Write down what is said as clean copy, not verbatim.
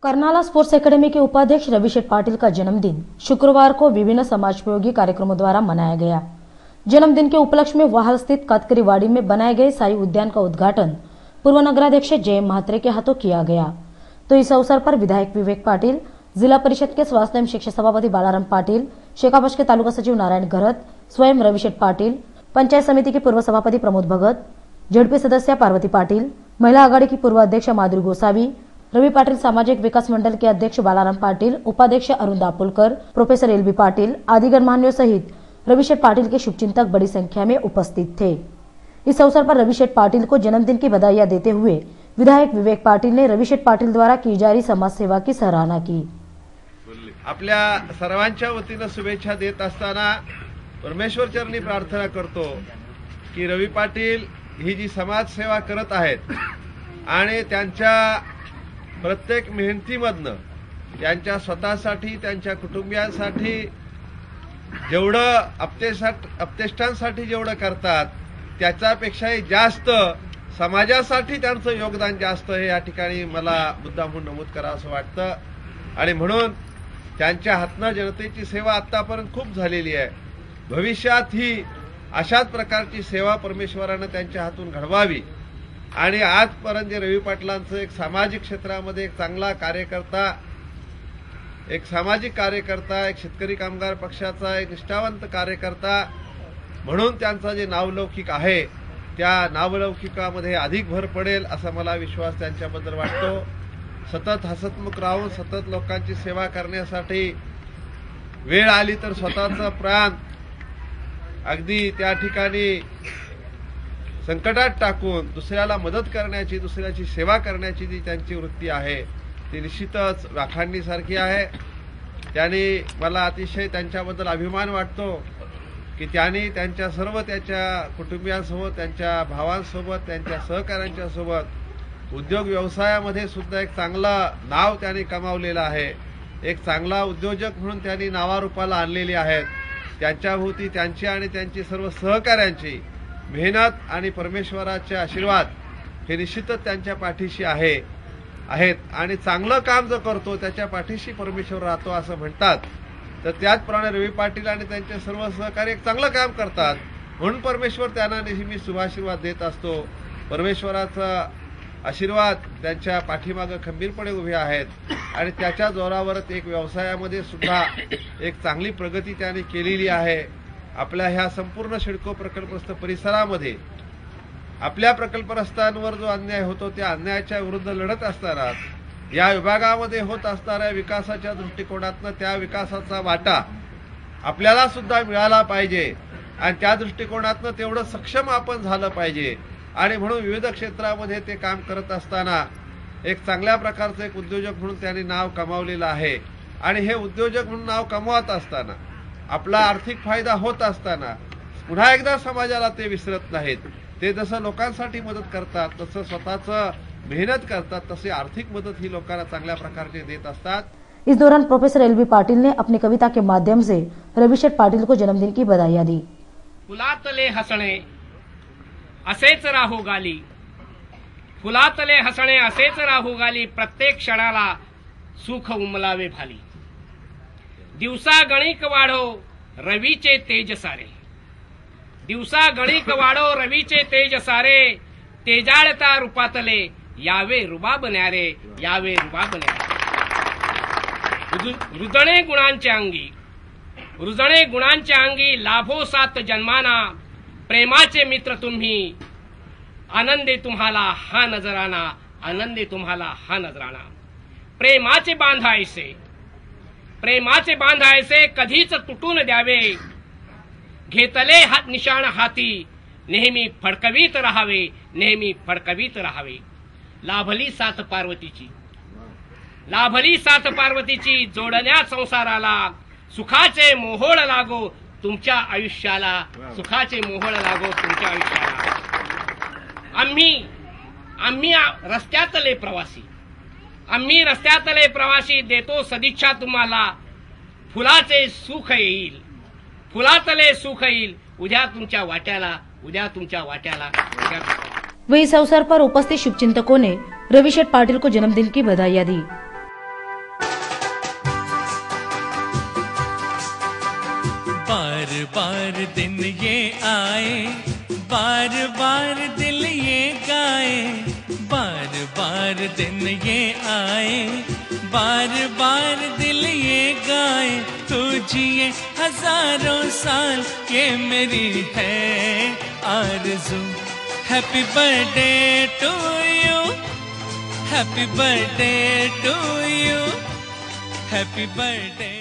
Karnala sports academy के उपाध्यक्ष रविशेठ पाटिल का जन्मदिन शुक्रवार को विभिन्न समाजोपयोगी कार्यक्रमों द्वारा मनाया गया। जन्मदिन के उपलक्ष्य में वाहल स्थित कातकरीवाड़ी में बनाए गए साई उद्यान का उद्घाटन पूर्व नगराध्यक्ष जय महात्रे के हाथों किया गया। तो इस अवसर पर विधायक विवेक पाटिल, जिला परिषद के स्वास्थ्य एवं शिक्षा सभापति बालाराम पाटिल, शेखावत के तालुका सचिव नारायण घरत, स्वयं रविशेठ पाटिल, पंचायत समिति के पूर्व सभापति प्रमोद भगत, जेडपी सदस्य पार्वती पाटिल, महिला आघाड़ी की पूर्व अध्यक्ष माधुरी गोसावी, रवि पाटिल सामाजिक विकास मंडल के अध्यक्ष बालाराम पाटिल, उपाध्यक्ष अरुण दापोलकर, प्रोफेसर एल बी पाटिल आदि गणमान्यों सहित रविशेठ पाटिल के शुभचिंतक बड़ी संख्या में उपस्थित थे। इस अवसर पर रविशेठ पाटिल को जन्मदिन की बधाइयां देते हुए विधायक विवेक पाटिल ने रविशेठ पाटिल द्वारा की जा रही समाज सेवा की सराहना की। आपल्या सर्वांच्या वतीने शुभेच्छा देत असताना परमेश्वर चरणी प्रार्थना करतो की रवि पाटिल ही जी समाज सेवा करत आहेत आणि त्यांच्या प्रत्येक मेहनतीमधनं त्यांच्या स्वतःसाठी त्यांच्या कुटुंबियांसाठी जेवढं अपतेष्टांसाठी जेवढं करतात त्याच्यापेक्षाही जास्त समाजासाठी त्यांचं योगदान जास्त हे या ठिकाणी मला मुद्दामून नमूद करावं असं वाटतं। आणि म्हणून त्यांच्या हातनं जनतेची सेवा आतापर्यंत खूप झालेली आहे। भविष्यात ही अशाच प्रकारची सेवा परमेश्वरानं त्यांच्या हातून घडवावी आणि आजपर्यंत रवि पाटलांचं एक सामाजिक क्षेत्रामध्ये एक चांगला कार्यकर्ता, एक सामाजिक कार्यकर्ता, एक शेतकरी कामगार पक्षाचा एक निष्ठावंत कार्यकर्ता म्हणून त्यांचा जे नावलौकिक आहे त्या नावलौकिकामध्ये अधिक भर पडेल असा मला विश्वास त्यांच्याबद्दल वाटतो। सतत हसतमुख राहून सतत लोकांची सेवा करण्यासाठी वेळ आली तर स्वतःचा प्राण अगदी त्या ठिकाणी संकटात टाकून दुसऱ्याला मदत करण्याची, दुसऱ्याची सेवा करण्याची जी त्यांची वृत्ती आहे ती निश्चितच वाखाणणीसारखी आहे। त्यांनी मला अतिशय त्यांच्याबद्दल अभिमान वाटतो की त्यांनी त्यांच्या सर्व त्याच्या कुटुंबियांसोबत, त्यांच्या भावांसोबत, त्यांच्या सहकाऱ्यांच्या सोबत उद्योग व्यवसायामध्ये सुद्धा एक चांगलं नाव त्यांनी कमावलेलं आहे। एक चांगला उद्योजक म्हणून त्यांनी नावारूपाला आणलेली आहेत। त्यांच्याभोवती त्यांची आणि त्यांची सर्व सहकाऱ्यांची मेहनत आणि परमेश्वराचे आशीर्वाद हे निश्चितच त्यांच्या पाठीशी आहेत आणि चांगलं काम जो करतो त्याच्या पाठीशी परमेश्वर राहतो असं म्हणतात। तर त्याचप्रमाणे रवि पाटिल आणि त्यांचे सर्व सहकारी एक चांगलं काम करतात म्हणून परमेश्वर त्यांना नेहमी शुभाशीर्वाद देत असतो। परमेश्वराचा आशीर्वाद त्यांच्या पाठीमागे खंबीरपणे उभे आहेत आणि त्याच्या जोरावरच एक व्यवसायामध्ये सुद्धा एक चांगली प्रगती त्यांनी केलेली आहे। आपल्या ह्या संपूर्ण सिडको प्रकल्पस्थ परिसरामध्ये आपल्या प्रकल्पग्रस्तांवर जो अन्याय होतो त्या अन्यायाच्या विरुद्ध लढत असताना या विभागामध्ये होत असणाऱ्या विकासाच्या दृष्टिकोनातून त्या विकासाचा वाटा आपल्याला सुद्धा मिळाला पाहिजे आणि त्या दृष्टिकोनातून तेवढं सक्षम आपण झालं पाहिजे आणि म्हणून विविध क्षेत्रामध्ये ते काम करत असताना एक चांगल्या प्रकारचं एक उद्योजक म्हणून त्यांनी नाव कमावलेलं आहे। आणि हे उद्योजक म्हणून नाव कमवत असताना आपला आर्थिक फायदा होत असताना पुन्हा एकदा समाजाला ते विसरत नाहीत। ते जसं लोकांसाठी मदत करतात, तसं स्वतःचं मेहनत करतात, तसे आर्थिक मदत ही लोकांना चांगल्या प्रकारचे देत असतात। इस दौरान प्रोफेसर एल बी पाटिल ने अपनी कविता के माध्यम से रविशेठ पाटिल को जन्मदिन की बधाइयां दी। फुलातले हसणे असेच राहू गाली, फुलातले हसणे असेच राहू गाली, प्रत्येक क्षणाला सुख उमलावे भाली। दिवसा गणिक वाढो रवीचे तेज सारे, दिवसा गणिक वाढो रवीचे तेज सारे, तेजाळता रूपातले यावे रुबाब न्यारे, यावे रुबाब न्यारे। रुजणे गुणांच्या अंगी, रुजणे गुणांच्या अंगी, लाभो सात जन्माना, प्रेमाचे मित्र तुम्ही, आनंदे तुम्हाला हा नजराना, आनंदे तुम्हाला हा नजराना। प्रेमाचे बांध ऐसे, प्रेमाचे बांध ऐसे कधीच तुटून द्यावे, घेतले हात निशाण हाती, नेहमी फडकवीत राहावे, नेहमी फडकवीत राहावे। लाभली साथ पार्वतीची, लाभली साथ पार्वतीची, जोडण्या संसाराला, सुखाचे मोहोळ लागो तुमच्या आयुष्याला, सुखाचे मोहोळ लागो तुमच्या आयुष्याला। आम्ही रस्त्यातले प्रवासी, आम्ही रस्त्यातले प्रवासी, देतो सदिच्छा तुम्हाला, फुलाचे सुख येईल, फुलातले सुख येईल, उद्या तुमच्या वाट्याला, उद्या तुमच्या वाट्याला, उद्या। वहीं इस अवसर पर उपस्थित शुभचिंतकों ने रविशेठ पाटिल को जन्मदिन की बधाइयां दी। बार बार दिन ये आए, बार बार दिल ये गाए, बार बार दिन ये आए, बार बार दिल ये गाए। तू जिए हजारों साल ये मेरी है आरज़ू। Happy birthday to you, happy birthday to you, happy birthday.